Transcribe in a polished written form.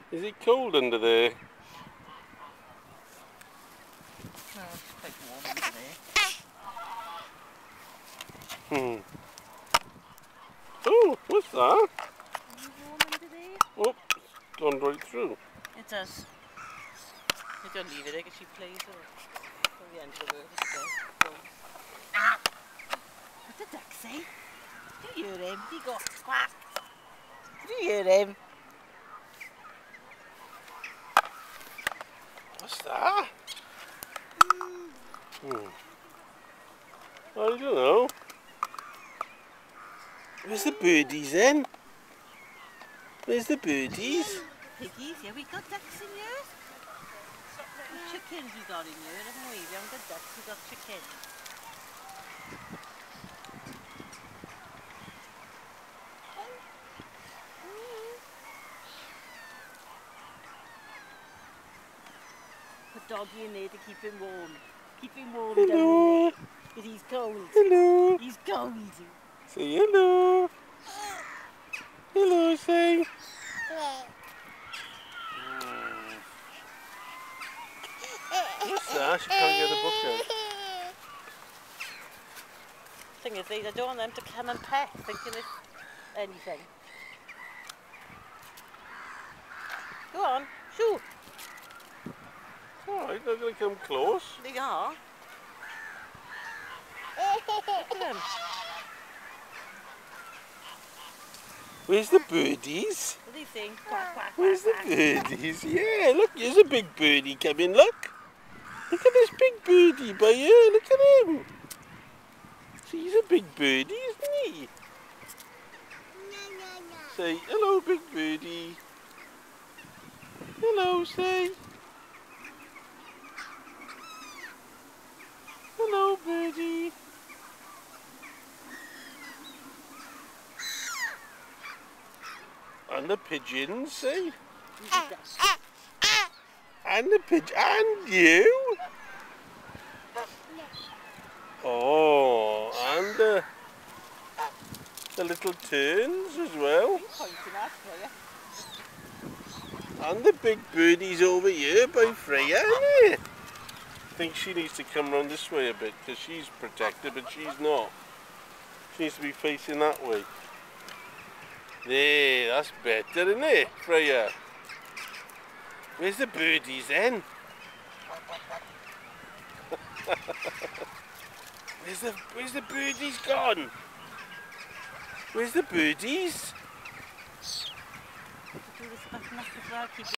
Is it cold under there? No, it's quite warm under there. Oh, what's that? Is it warm under there? Oh, it's gone right through. It does. You don't leave it there because she plays with it. Till the end of the world, it's dead. What did the duck say? Did you hear him? He got quack. Did you hear him? What's that? I don't know. Where's the birdies then? Where's the birdies? Piggies, yeah, we got ducks in here. Chickens we got in here, haven't we? We haven't got ducks, we got chickens. Put doggy in there to keep him warm. Keep him warm down in there. Because he's cold. Hello. He's cold. Say hello. Hello, say. What's that? She can't get the book out. Thing is, I don't want them to come and peck, thinking it's anything. Go on, shoo. Alright, they're going to come close. They are. Look at them. Where's the birdies? What do you think? Quack, quack, Where's the quack, quack. birdies? Yeah, look, here's a big birdie coming, look. Look at this big birdie by here, look at him. See, he's a big birdie, isn't he? Say, hello, big birdie. Hello, say. Hello, birdie. And the pigeons, say. And the pigeon, and you. Oh, and the little terns as well. And the big birdies over here by Freyja, isn't it? I think she needs to come round this way a bit because she's protected, but she's not. She needs to be facing that way. There, that's better, isn't it, Freyja? Where's the birdies then? Where's the birdies gone? Where's the birdies? Do this button up as well, keep